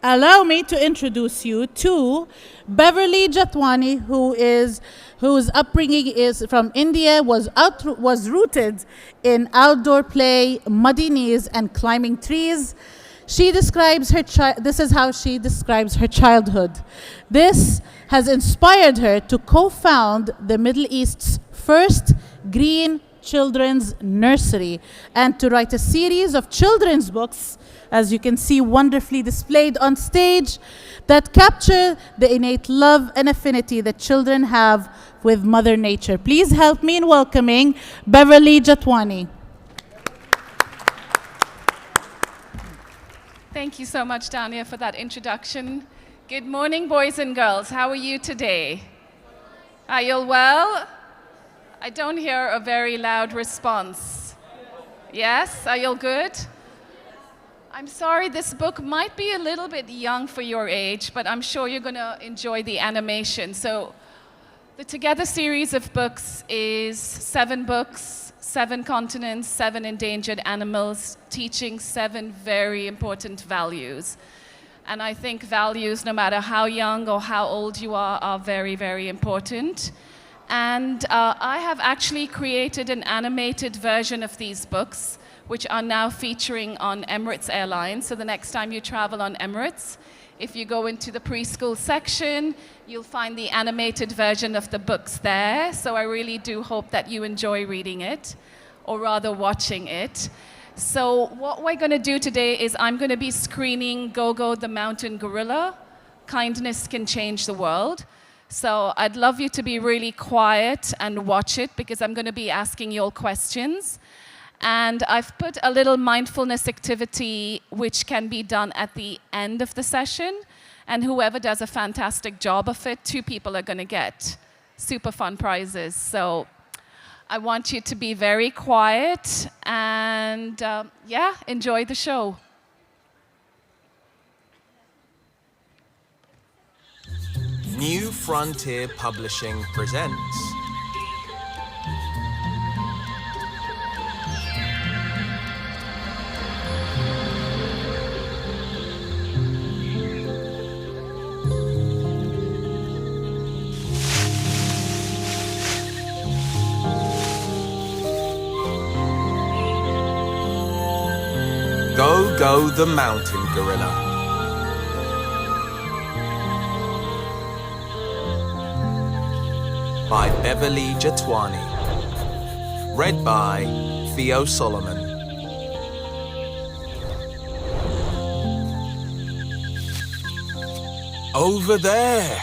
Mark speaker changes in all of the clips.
Speaker 1: Allow me to introduce you to Beverly Jatwani, whose upbringing is from India, was rooted in outdoor play, muddy knees, and climbing trees. She describes this is how she describes her childhood. This has inspired her to co-found the Middle East's first green children's nursery and to write a series of children's books, as you can see wonderfully displayed on stage, that capture the innate love and affinity that children have with Mother Nature. Please help me in welcoming Beverly Jatwani.
Speaker 2: Thank you so much, Dania, for that introduction. Good morning, boys and girls. How are you today? Are you all well? I don't hear a very loud response. Yes? Are you all good? I'm sorry, this book might be a little bit young for your age, but I'm sure you're going to enjoy the animation. So the Together series of books is 7 books, 7 continents, 7 endangered animals, teaching 7 very important values. And I think values, no matter how young or how old you are very, very important. And I have actually created an animated version of these books, which are now featuring on Emirates Airlines. So the next time you travel on Emirates, if you go into the preschool section, you'll find the animated version of the books there. So I really do hope that you enjoy reading it, or rather watching it. So what we're going to do today is I'm going to be screening Gogo the Mountain Gorilla, Kindness Can Change the World. So I'd love you to be really quiet and watch it, because I'm going to be asking you all questions. And I've put a little mindfulness activity which can be done at the end of the session. And whoever does a fantastic job of it, 2 people are going to get super fun prizes. So I want you to be very quiet and yeah, enjoy the show.
Speaker 3: New Frontier Publishing presents Go the Mountain Gorilla. By Beverly Jatwani. Read by Theo Solomon. Over there,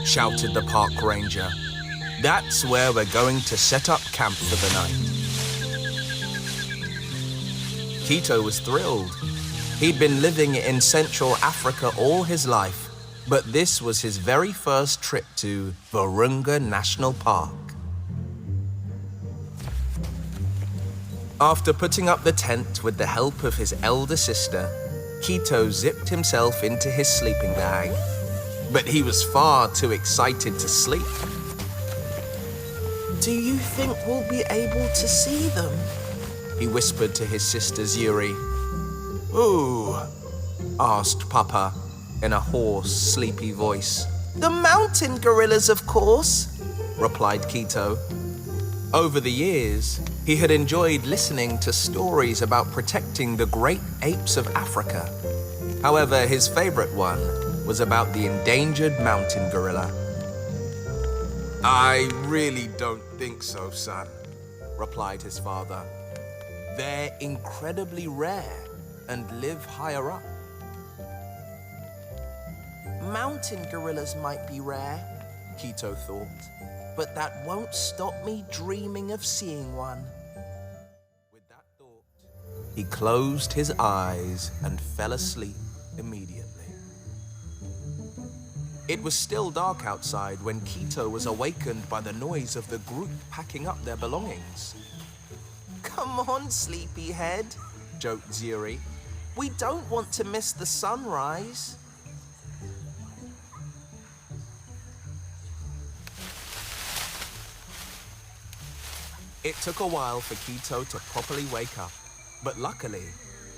Speaker 3: shouted the park ranger. That's where we're going to set up camp for the night. Quito was thrilled. He'd been living in Central Africa all his life, but this was his very first trip to Virunga National Park. After putting up the tent with the help of his elder sister, Quito zipped himself into his sleeping bag. But he was far too excited to sleep. Do you think we'll be able to see them? He whispered to his sister Zuri. Ooh, asked Papa in a hoarse, sleepy voice. The mountain gorillas, of course, replied Quito. Over the years, he had enjoyed listening to stories about protecting the great apes of Africa. However, his favorite one was about the endangered mountain gorilla. I really don't think so, son, replied his father. They're incredibly rare and live higher up. Mountain gorillas might be rare, Quito thought, but that won't stop me dreaming of seeing one. With that thought, he closed his eyes and fell asleep immediately. It was still dark outside when Quito was awakened by the noise of the group packing up their belongings. Come on, sleepyhead, joked Zuri. We don't want to miss the sunrise. It took a while for Quito to properly wake up, but luckily,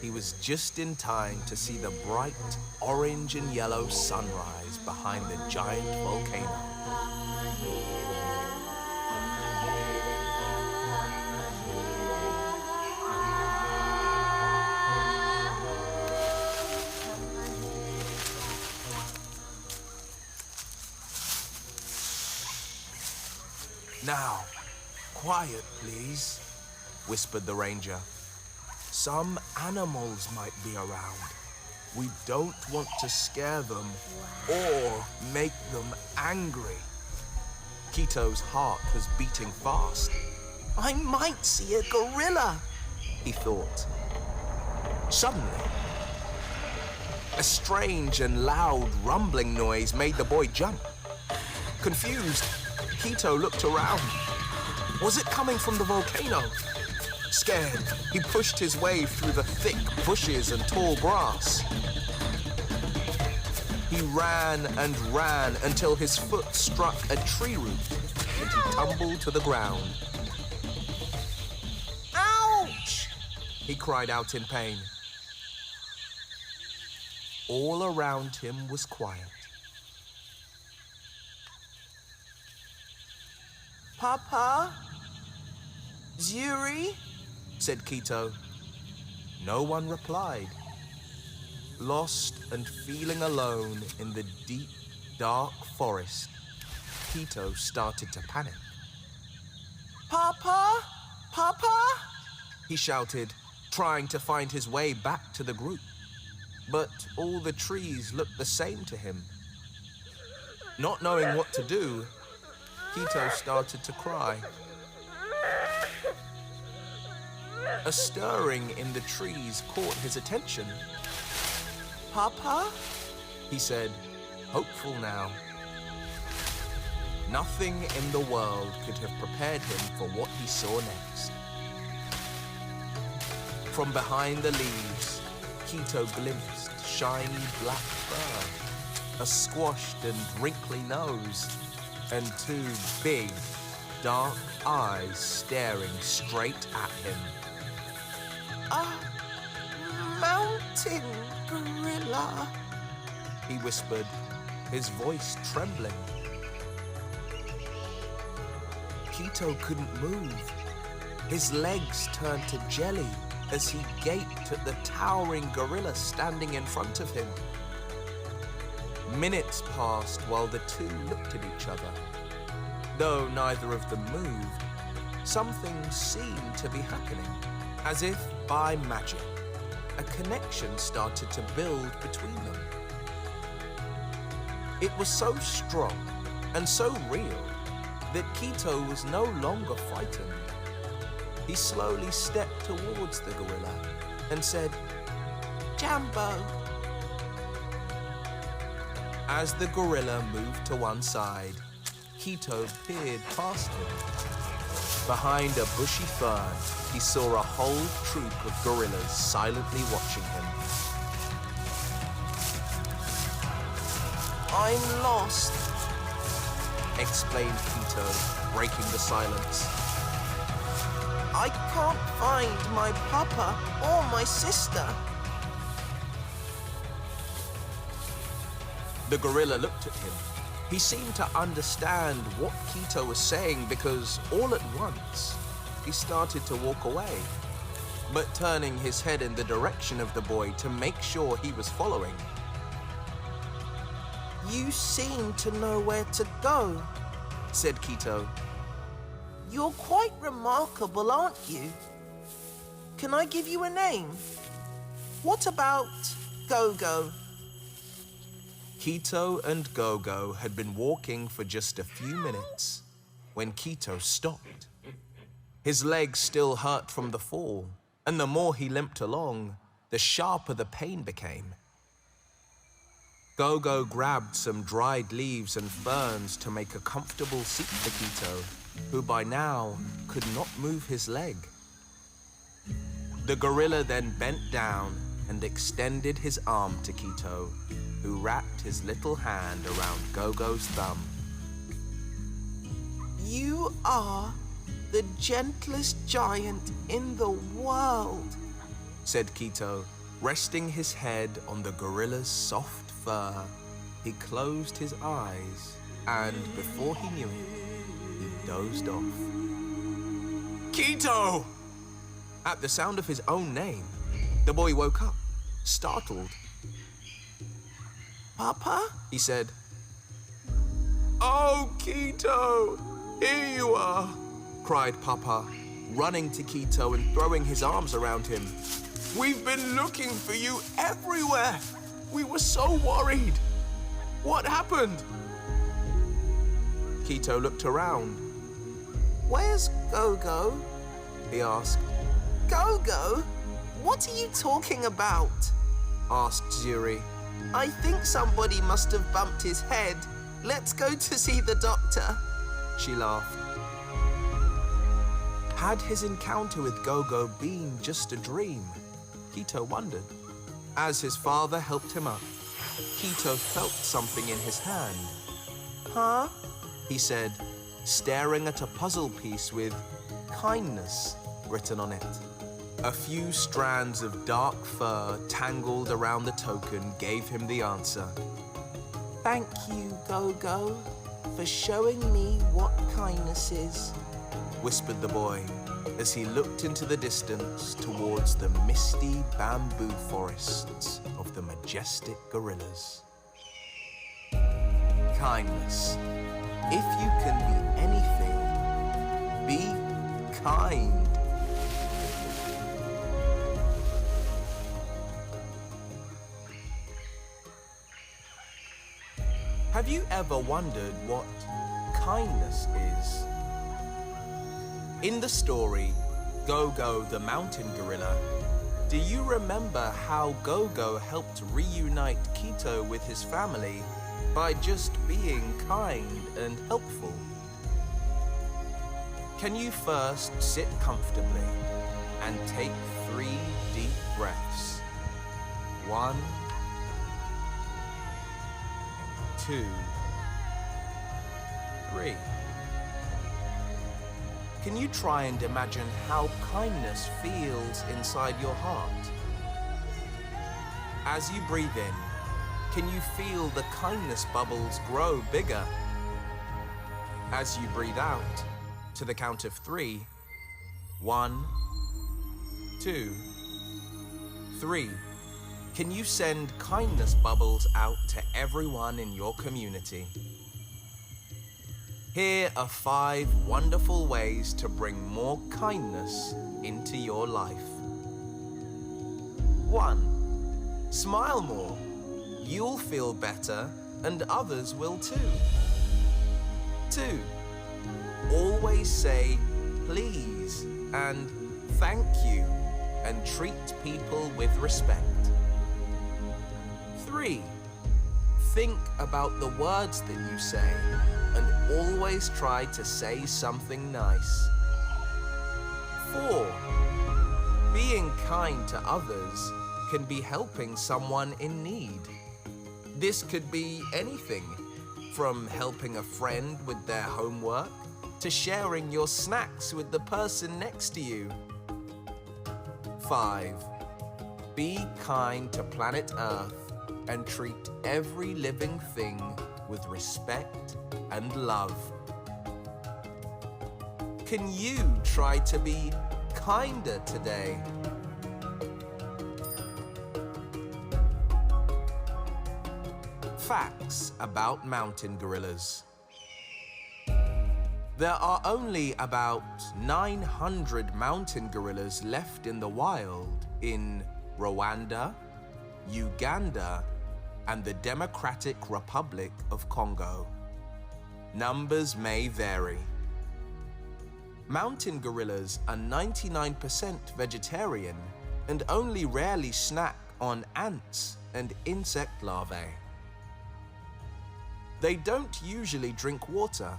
Speaker 3: He was just in time to see the bright orange and yellow sunrise behind the giant volcano. Now, quiet, please, whispered the ranger. Some animals might be around. We don't want to scare them or make them angry. Kito's heart was beating fast. I might see a gorilla, he thought. Suddenly, a strange and loud rumbling noise made the boy jump. Confused, Kito looked around. Was it coming from the volcano? Scared, he pushed his way through the thick bushes and tall grass. He ran and ran until his foot struck a tree root and he tumbled to the ground. Ouch! He cried out in pain. All around him was quiet. Papa? Zuri? Said Kito. No one replied. Lost and feeling alone in the deep, dark forest, Kito started to panic. Papa? Papa? He shouted, trying to find his way back to the group. But all the trees looked the same to him. Not knowing what to do, Kito started to cry. A stirring in the trees caught his attention. Papa? He said, hopeful now. Nothing in the world could have prepared him for what he saw next. From behind the leaves, Kito glimpsed shiny black fur, a squashed and wrinkly nose, and two big, dark eyes staring straight at him. A mountain gorilla, he whispered, his voice trembling. Kito couldn't move. His legs turned to jelly as he gaped at the towering gorilla standing in front of him. Minutes passed while the two looked at each other. Though neither of them moved, something seemed to be happening. As if by magic, a connection started to build between them. It was so strong and so real that Kito was no longer frightened. He slowly stepped towards the gorilla and said, Jambo. As the gorilla moved to one side, Kito peered past him. Behind a bushy fern, he saw a whole troop of gorillas silently watching him. I'm lost, explained Kito, breaking the silence. I can't find my papa or my sister. The gorilla looked at him. He seemed to understand what Kito was saying because all at once, he started to walk away, but turning his head in the direction of the boy to make sure he was following. You seem to know where to go, said Kito. You're quite remarkable, aren't you? Can I give you a name? What about Go-Go? Kito and Go-Go had been walking for just a few minutes when Kito stopped. His legs still hurt from the fall, and the more he limped along, the sharper the pain became. Go-Go grabbed some dried leaves and ferns to make a comfortable seat for Kito, who by now could not move his leg. The gorilla then bent down and extended his arm to Kito, who wrapped his little hand around Go-Go's thumb. You are the gentlest giant in the world, said Quito, resting his head on the gorilla's soft fur. He closed his eyes, and before he knew it, he dozed off. Quito! At the sound of his own name, the boy woke up, startled. Papa? He said. Oh, Quito! Here you are! Cried Papa, running to Quito and throwing his arms around him. We've been looking for you everywhere! We were so worried! What happened? Quito looked around. Where's Gogo? He asked. Gogo? What are you talking about? Asked Zuri. I think somebody must have bumped his head. Let's go to see the doctor. She laughed. Had his encounter with Gogo been just a dream? Quito wondered. As his father helped him up, Quito felt something in his hand. Huh? He said, staring at a puzzle piece with kindness written on it. A few strands of dark fur tangled around the token gave him the answer. Thank you, Gogo, for showing me what kindness is, whispered the boy as he looked into the distance towards the misty bamboo forests of the majestic gorillas. Kindness. If you can be anything, be kind. Have you ever wondered what kindness is? In the story, Gogo the mountain gorilla, do you remember how Gogo helped reunite Quito with his family by just being kind and helpful? Can you first sit comfortably and take 3 deep breaths? 1, 2, 3. Can you try and imagine how kindness feels inside your heart? As you breathe in, can you feel the kindness bubbles grow bigger? As you breathe out, to the count of 3, 1, 2, 3. Can you send kindness bubbles out to everyone in your community? Here are 5 wonderful ways to bring more kindness into your life. 1. Smile more. You'll feel better and others will too. 2. Always say please and thank you and treat people with respect. 3. Think about the words that you say and always try to say something nice. 4. Being kind to others can be helping someone in need. This could be anything, from helping a friend with their homework to sharing your snacks with the person next to you. 5. Be kind to planet Earth and treat every living thing with respect and love. Can you try to be kinder today? Facts about mountain gorillas. There are only about 900 mountain gorillas left in the wild in Rwanda, Uganda, and the Democratic Republic of Congo. Numbers may vary. Mountain gorillas are 99% vegetarian and only rarely snack on ants and insect larvae. They don't usually drink water.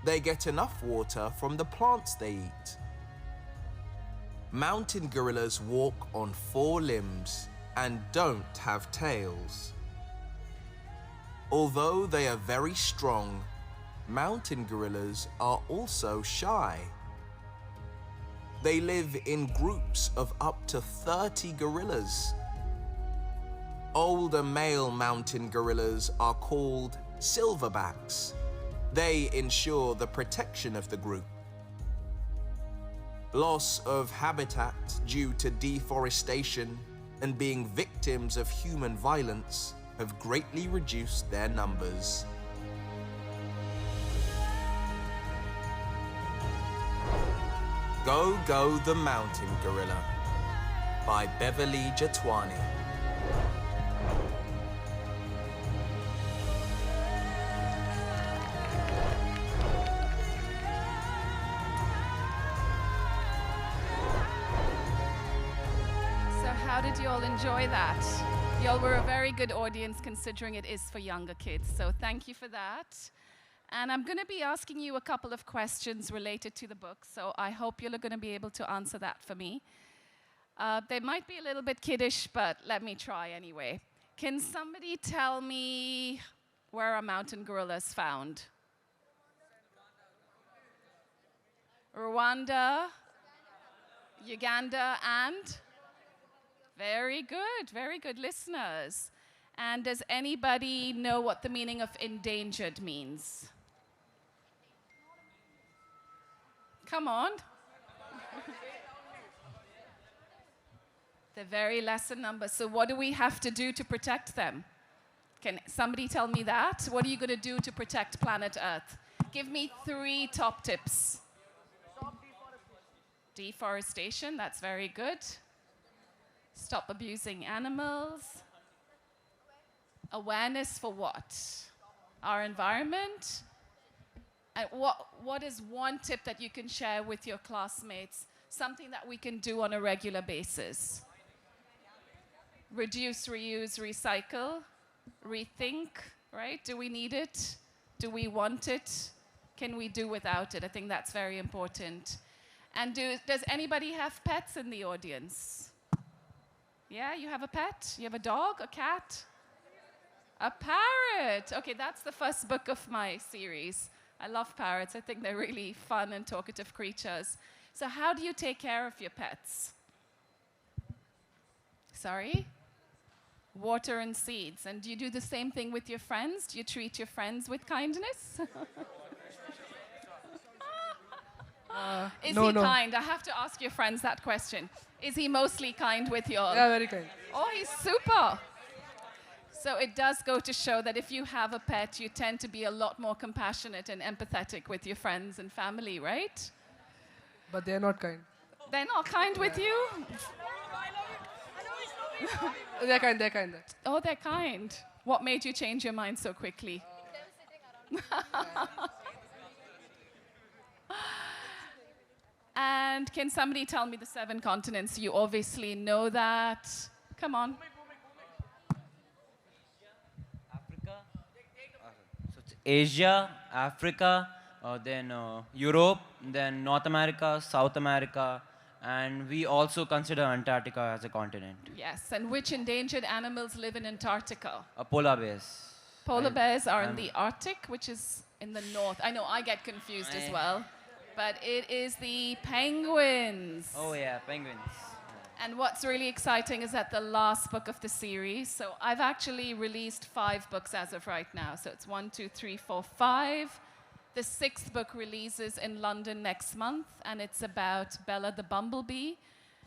Speaker 3: They get enough water from the plants they eat. Mountain gorillas walk on 4 limbs and don't have tails. Although they are very strong, mountain gorillas are also shy. They live in groups of up to 30 gorillas. Older male mountain gorillas are called silverbacks. They ensure the protection of the group. Loss of habitat due to deforestation and being victims of human violence have greatly reduced their numbers. Go Go the Mountain Gorilla by Beverly Jatwani.
Speaker 2: How did you all enjoy that? You all were a very good audience considering it is for younger kids, so thank you for that. And I'm going to be asking you a couple of questions related to the book, so I hope you're going to be able to answer that for me. They might be a little bit kiddish, but let me try anyway. Can somebody tell me where a mountain gorilla is found? Rwanda, Uganda, and? Very good listeners. And does anybody know what the meaning of endangered means? Come on. They're very less in number. So what do we have to do to protect them? Can somebody tell me that? What are you going to do to protect planet Earth? Give me 3 top tips. Stop deforestation, that's very good. Stop abusing animals. Awareness for what? Our environment. And what is one tip that you can share with your classmates? Something that we can do on a regular basis. Reduce, reuse, recycle. Rethink, right? Do we need it? Do we want it? Can we do without it? I think that's very important. And does anybody have pets in the audience? Yeah, you have a pet? You have a dog, a cat? A parrot. Okay, that's the first book of my series. I love parrots. I think they're really fun and talkative creatures. So how do you take care of your pets? Sorry? Water and seeds. And do you do the same thing with your friends? Do you treat your friends with kindness? Is he kind? I have to ask your friends that question. Is he mostly kind with you all?
Speaker 4: Yeah, very kind.
Speaker 2: Oh, he's super. So it does go to show that if you have a pet, you tend to be a lot more compassionate and empathetic with your friends and family, right?
Speaker 4: But they're not kind.
Speaker 2: They're not kind with you?
Speaker 4: They're kind.
Speaker 2: Oh, they're kind. What made you change your mind so quickly? And can somebody tell me the 7 continents? You obviously know that. Come on.
Speaker 5: Africa. So it's Asia, Africa, then Europe, then North America, South America, and we also consider Antarctica as a continent.
Speaker 2: Yes, and which endangered animals live in Antarctica?
Speaker 5: Polar bears.
Speaker 2: Polar bears are in the Arctic, which is in the north. I know, I get confused as well. But it is the penguins.
Speaker 5: Oh yeah, penguins.
Speaker 2: And what's really exciting is that the last book of the series, so I've actually released 5 books as of right now. So it's 1, 2, 3, 4, 5. The 6th book releases in London next month, and it's about Bella the bumblebee.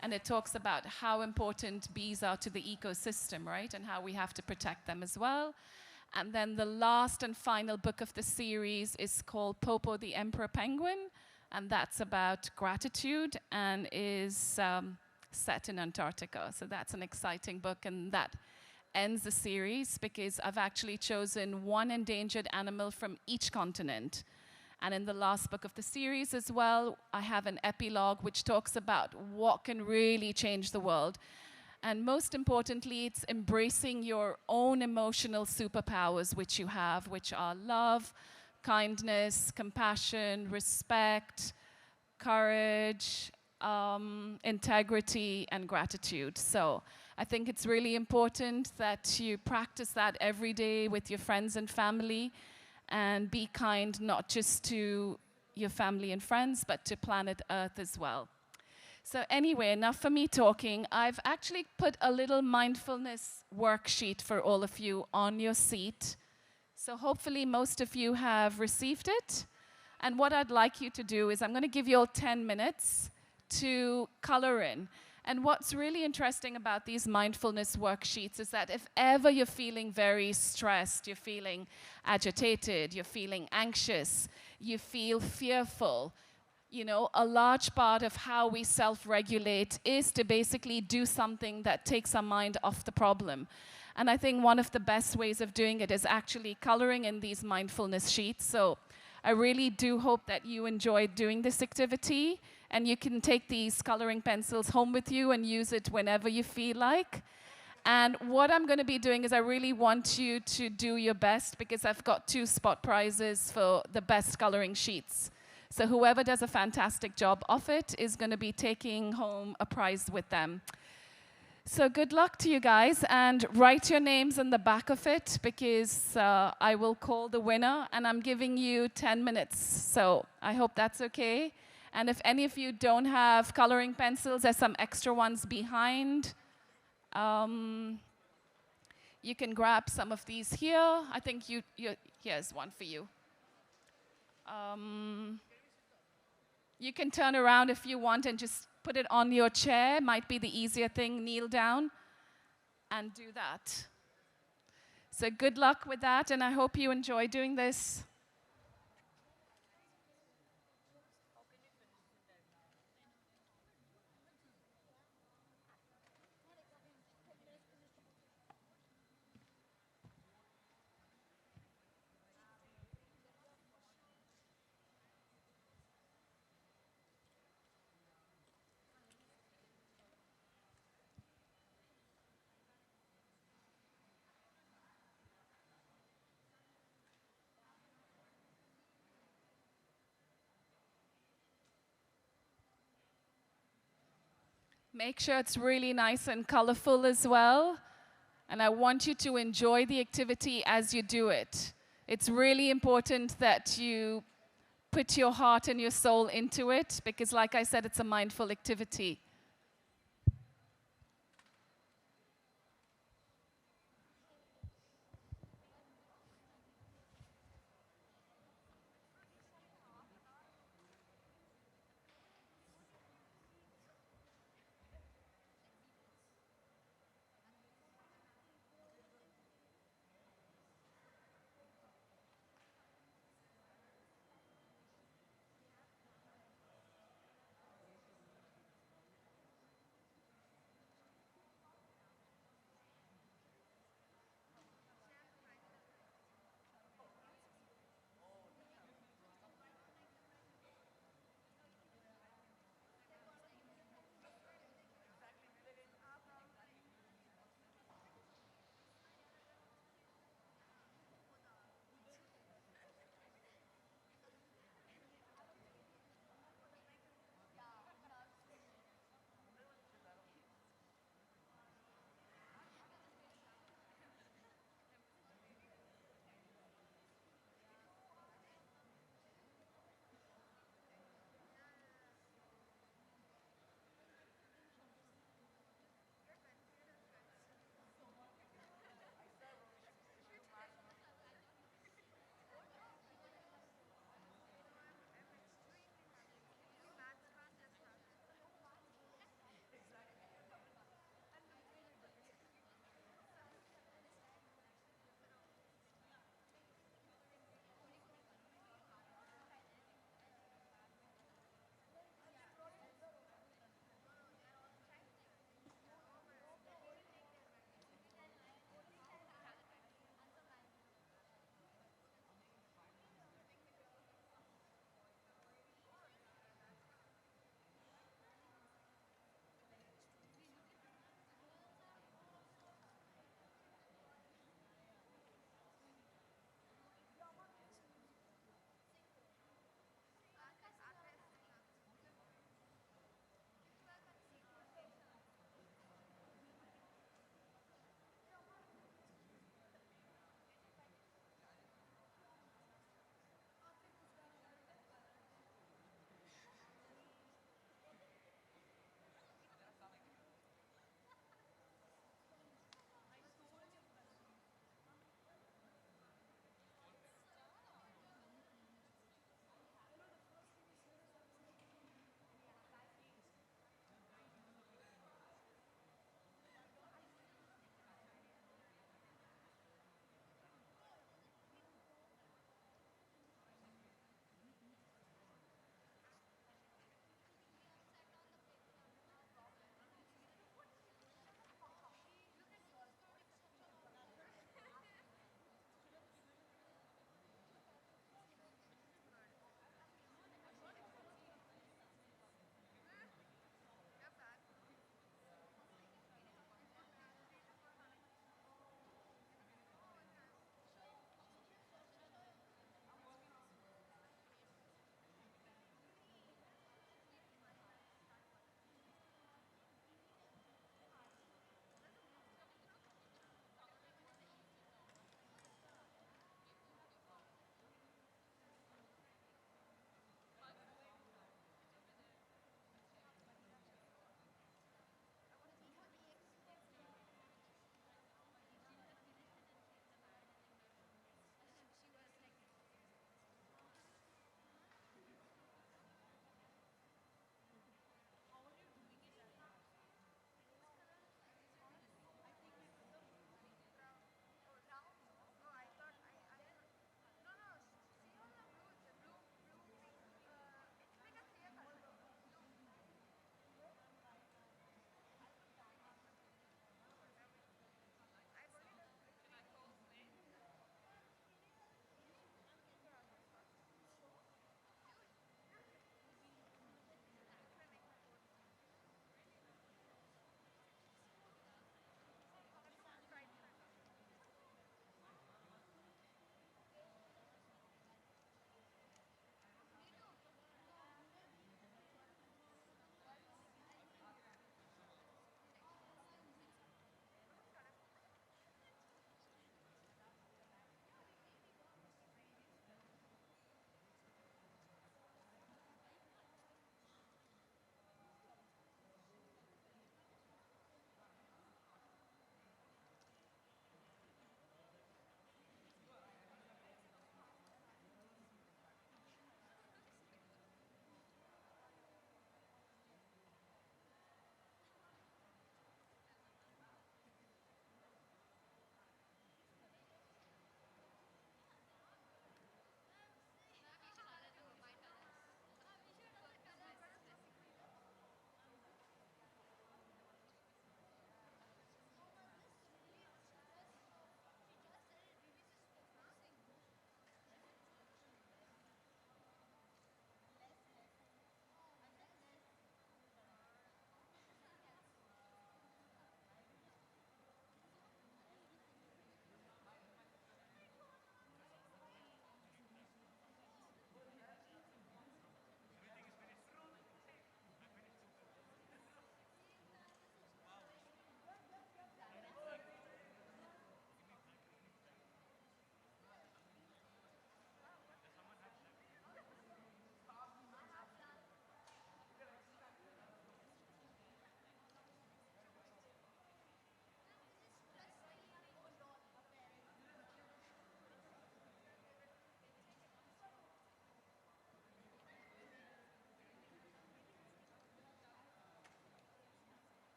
Speaker 2: And it talks about how important bees are to the ecosystem, right? And how we have to protect them as well. And then the last and final book of the series is called Popo the Emperor Penguin. And that's about gratitude and is set in Antarctica. So that's an exciting book, and that ends the series because I've actually chosen 1 endangered animal from each continent. And in the last book of the series as well, I have an epilogue which talks about what can really change the world. And most importantly, it's embracing your own emotional superpowers which you have, which are love, kindness, compassion, respect, courage, integrity, and gratitude. So I think it's really important that you practice that every day with your friends and family, and be kind not just to your family and friends, but to planet Earth as well. So anyway, enough for me talking. I've actually put a little mindfulness worksheet for all of you on your seat. So hopefully most of you have received it. And what I'd like you to do is I'm going to give you all 10 minutes to color in. And what's really interesting about these mindfulness worksheets is that if ever you're feeling very stressed, you're feeling agitated, you're feeling anxious, you feel fearful, you know, a large part of how we self-regulate is to basically do something that takes our mind off the problem. And I think one of the best ways of doing it is actually coloring in these mindfulness sheets. So I really do hope that you enjoyed doing this activity, and you can take these coloring pencils home with you and use it whenever you feel like. And what I'm going to be doing is I really want you to do your best, because I've got 2 spot prizes for the best coloring sheets. So whoever does a fantastic job of it is going to be taking home a prize with them. So good luck to you guys, and write your names on the back of it, because I will call the winner, and I'm giving you 10 minutes. So I hope that's okay. And if any of you don't have coloring pencils, there's some extra ones behind. You can grab some of these here. I think here's one for you. You can turn around if you want and just put it on your chair. Might be the easier thing. Kneel down and do that. So good luck with that, and I hope you enjoy doing this. Make sure it's really nice and colorful as well. And I want you to enjoy the activity as you do it. It's really important that you put your heart and your soul into it, because like I said, it's a mindful activity.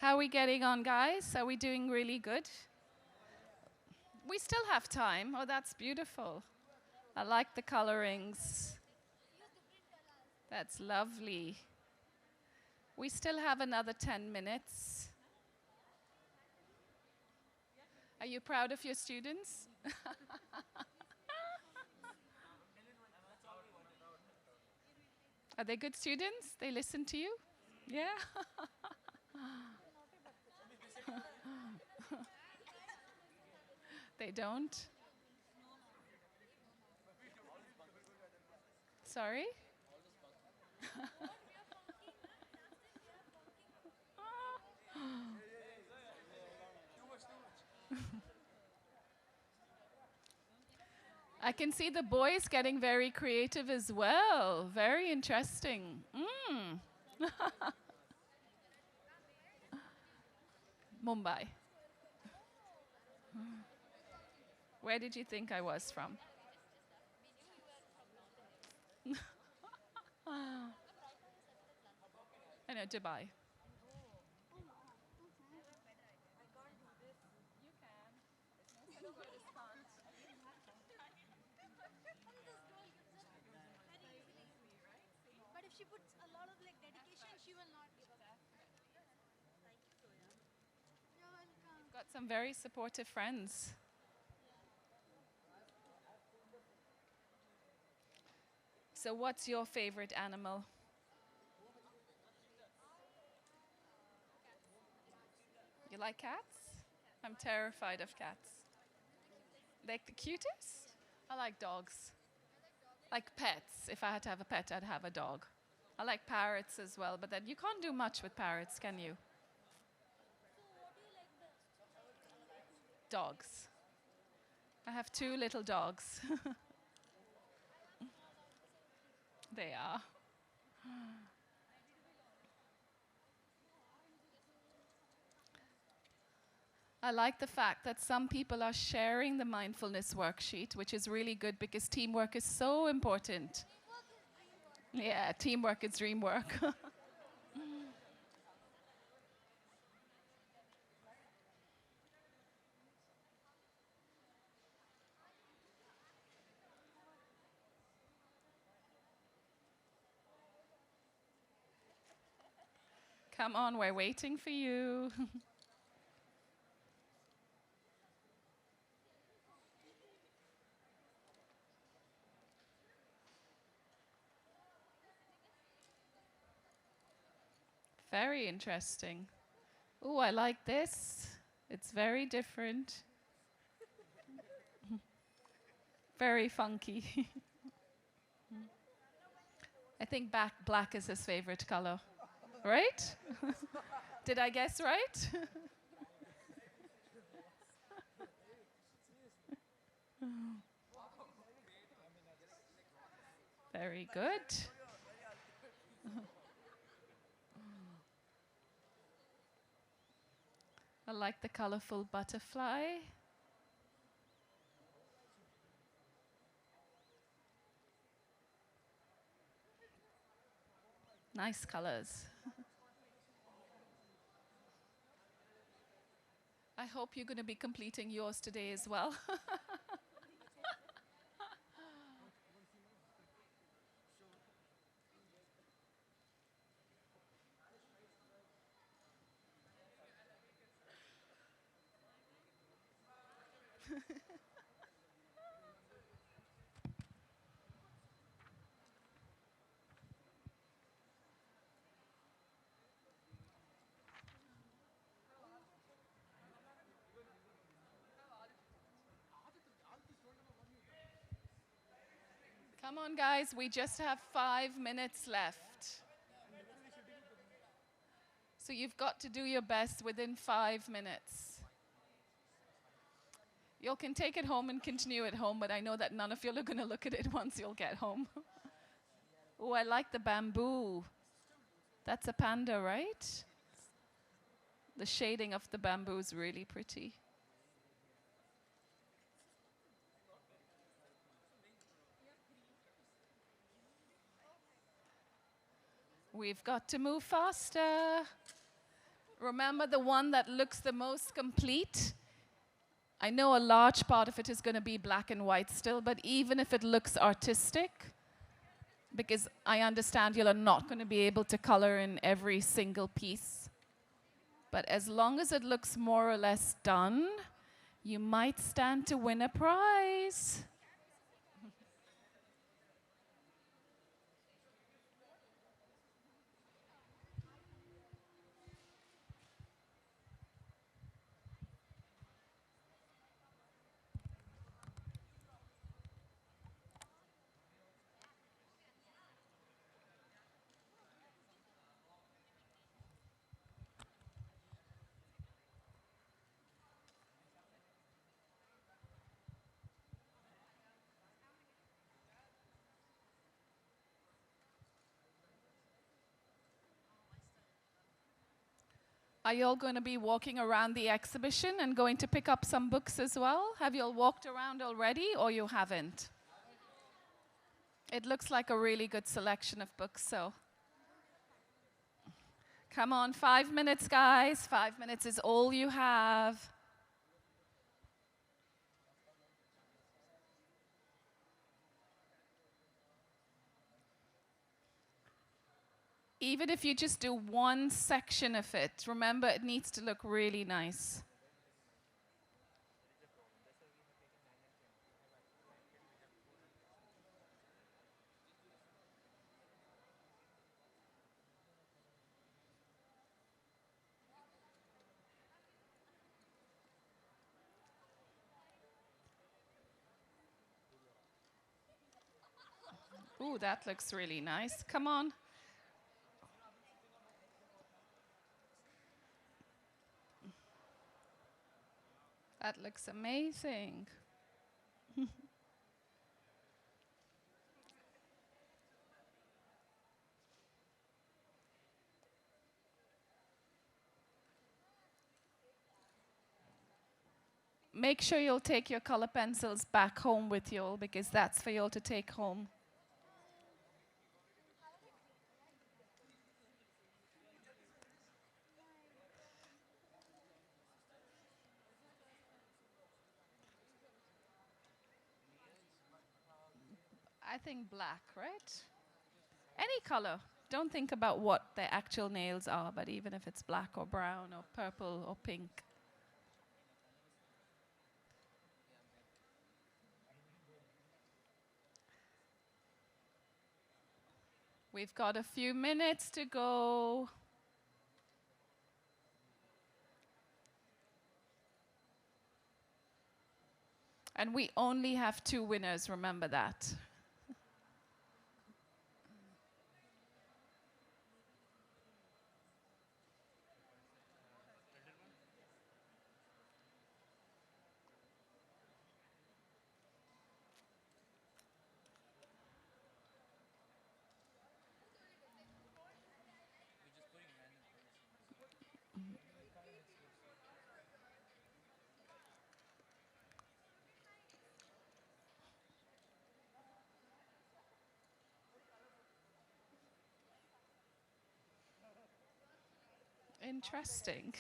Speaker 2: How are we getting on, guys? Are we doing really good? We still have time. Oh, that's beautiful. I like the colorings. That's lovely. We still have another 10 minutes. Are you proud of your students? Are they good students? They listen to you? Yeah? They don't? Sorry? I can see the boys getting very creative as well. Very interesting. Mumbai. Where did you think I was from? I know, Dubai.
Speaker 6: But if she puts a lot of like dedication, she will not give up. Thank you, Soya. You're welcome.
Speaker 2: Got some very supportive friends. So what's your favorite animal? You like cats? I'm terrified of cats. Like the cutest? I like dogs. Like pets. If I had to have a pet, I'd have a dog. I like parrots as well, but then you can't do much with parrots, can you? Dogs. I have 2 little dogs. They are. I like the fact that some people are sharing the mindfulness worksheet, which is really good because teamwork is so important. Yeah, teamwork is dream work. Come on, we're waiting for you. Very interesting. Oh, I like this. It's very different. Very funky. I think black is his favorite color. Right? Did I guess right? Very good. I like the colorful butterfly. Nice colors. I hope you're going to be completing yours today as well. Come on, guys, we just have 5 minutes left. So you've got to do your best within 5 minutes. You can take it home and continue at home, but I know that none of you are going to look at it once you'll get home. Oh, I like the bamboo. That's a panda, right? The shading of the bamboo is really pretty. We've got to move faster. Remember the one that looks the most complete? I know a large part of it is going to be black and white still, but even if it looks artistic, because I understand you're not going to be able to color in every single piece, but as long as it looks more or less done, you might stand to win a prize. Are you all going to be walking around the exhibition and going to pick up some books as well? Have you all walked around already or you haven't? It looks like a really good selection of books, so. Come on, 5 minutes, guys. 5 minutes is all you have. Even if you just do one section of it, remember it needs to look really nice. Ooh, that looks really nice. Come on. That looks amazing. Make sure you'll take your color pencils back home with you all, because that's for you all to take home. I think black, right? Any color. Don't think about what the actual nails are, but even if it's black or brown or purple or pink. We've got a few minutes to go. And we only have 2 winners, remember that. Interesting.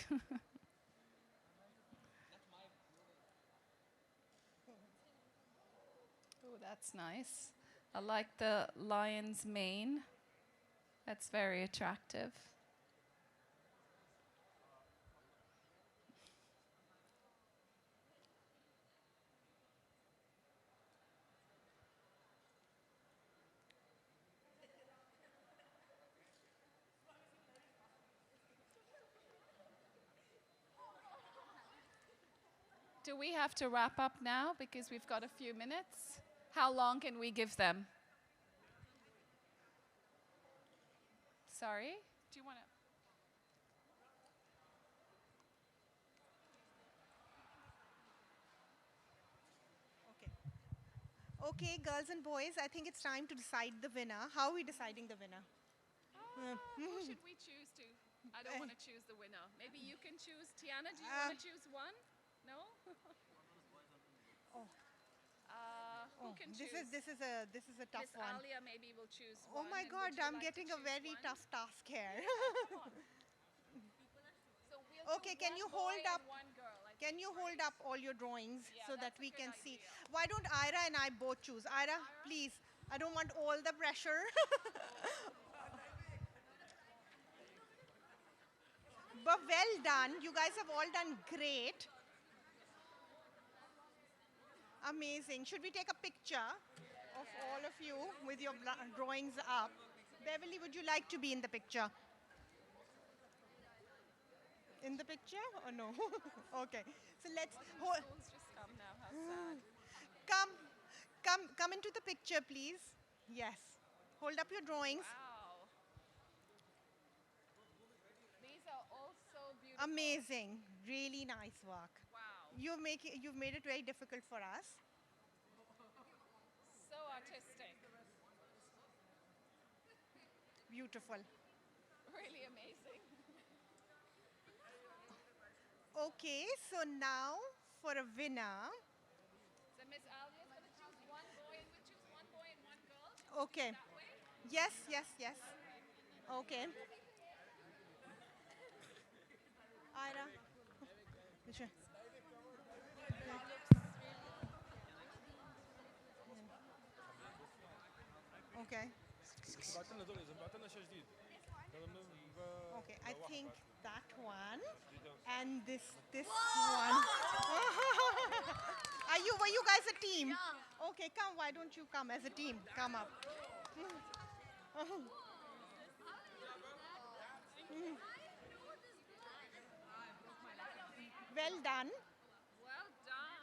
Speaker 2: Oh, that's nice. I like the lion's mane. That's very attractive. Do we have to wrap up now because we've got a few minutes? How long can we give them? Sorry? Do you want to?
Speaker 6: Okay. Okay, girls and boys, I think it's time to decide the winner. How are we deciding the winner?
Speaker 2: Who should we choose to? I don't want to choose the winner. Maybe you can choose. Tiana, do you want to choose one? No? Who can choose?
Speaker 6: This is a tough
Speaker 2: Miss
Speaker 6: one.
Speaker 2: Alia maybe will choose
Speaker 6: Oh
Speaker 2: one.
Speaker 6: my
Speaker 2: and
Speaker 6: God,
Speaker 2: would you
Speaker 6: I'm
Speaker 2: like to
Speaker 6: getting a
Speaker 2: choose
Speaker 6: very
Speaker 2: one?
Speaker 6: tough task here.
Speaker 2: Come on. So
Speaker 7: Okay, can you hold up? Can you hold up all your drawings so that we can see? Why don't Ira and I both choose? Ira, please. I don't want all the pressure. But well done. You guys have all done great. Amazing. Should we take a picture of all of you with your drawings up? Beverly, would you like to be in the picture? In the picture or no? Okay. So let's
Speaker 2: Just come now. How sad.
Speaker 7: come into the picture, please. Yes. Hold up your drawings.
Speaker 2: Wow. These are all so beautiful.
Speaker 7: Amazing. Really nice work.
Speaker 2: Wow.
Speaker 7: You've made it very difficult for us.
Speaker 2: So artistic.
Speaker 7: Beautiful.
Speaker 2: Really amazing.
Speaker 7: Okay, so now for a winner.
Speaker 2: So Miss Alia is going to choose one boy and we choose one boy and one girl.
Speaker 7: Okay.
Speaker 2: That way?
Speaker 7: Yes. Okay. Ira. Which one? Okay. Okay, I think that one and this one. Were you guys a team? Yeah. Okay, come. Why don't you come as a team? Come up. Well done.
Speaker 2: Well done.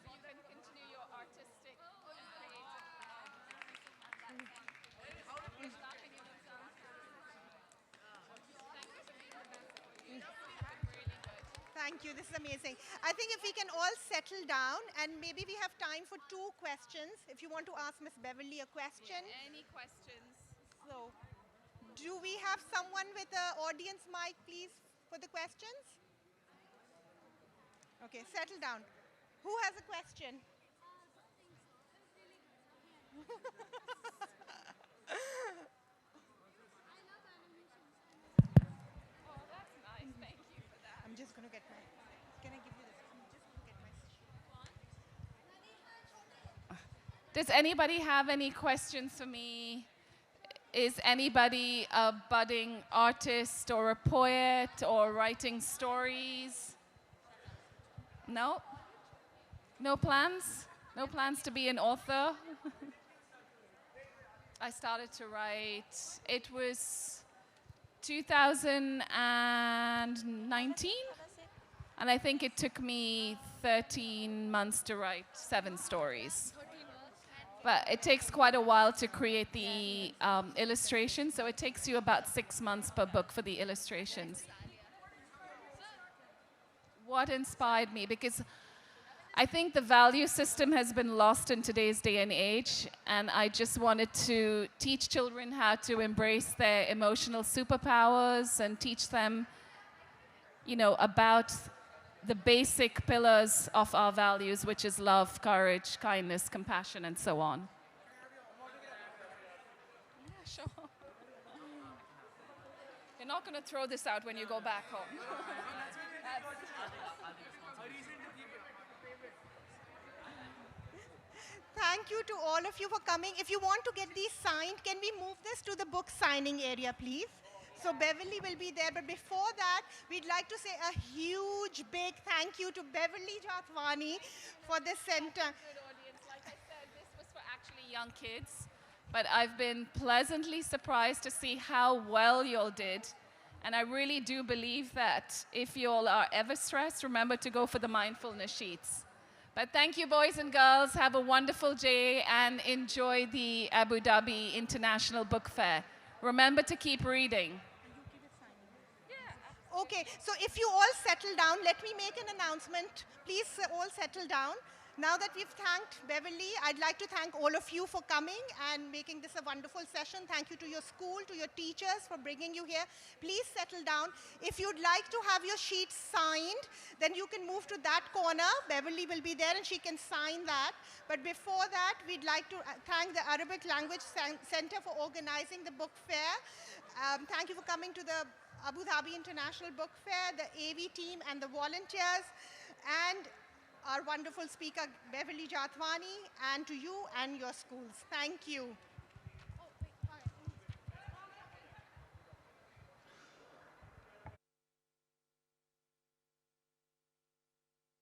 Speaker 2: You can continue your artistic and creative
Speaker 7: Thank you. This is amazing. I think if we can all settle down and maybe we have time for 2 questions. If you want to ask Miss Beverly a question.
Speaker 2: Any questions?
Speaker 7: So, do we have someone with an audience mic, please, for the questions? Okay, settle down. Who has a question?
Speaker 2: Oh, that's nice. Thank you for that.
Speaker 7: I'm just going to get my... Can I give you this? I'm just going to get my...
Speaker 2: Does anybody have any questions for me? Is anybody a budding artist or a poet or writing stories? No? No plans? No plans to be an author? I started to write, it was 2019, and I think it took me 13 months to write 7 stories. But it takes quite a while to create the illustration, so it takes you about 6 months per book for the illustrations. What inspired me? Because I think the value system has been lost in today's day and age, and I just wanted to teach children how to embrace their emotional superpowers and teach them, you know, about the basic pillars of our values, which is love, courage, kindness, compassion, and so on. Yeah, sure. You're not going to throw this out when you go back home.
Speaker 7: Thank you to all of you for coming. If you want to get these signed, can we move this to the book signing area, please? So Beverly will be there. But before that, we'd like to say a huge, big thank you to Beverly Jatwani for this center.
Speaker 2: Good audience. Like I said, this was for actually young kids. But I've been pleasantly surprised to see how well you all did. And I really do believe that if you all are ever stressed, remember to go for the mindfulness sheets. But thank you, boys and girls. Have a wonderful day and enjoy the Abu Dhabi International Book Fair. Remember to keep reading.
Speaker 7: Okay, so if you all settle down, let me make an announcement. Please all settle down. Now that we've thanked Beverly, I'd like to thank all of you for coming and making this a wonderful session. Thank you to your school, to your teachers for bringing you here. Please settle down. If you'd like to have your sheets signed, then you can move to that corner. Beverly will be there and she can sign that. But before that, we'd like to thank the Arabic Language Center for organizing the book fair. Thank you for coming to the Abu Dhabi International Book Fair, the AV team and the volunteers, and our wonderful speaker, Beverly Jatwani, and to you and your schools. Thank you.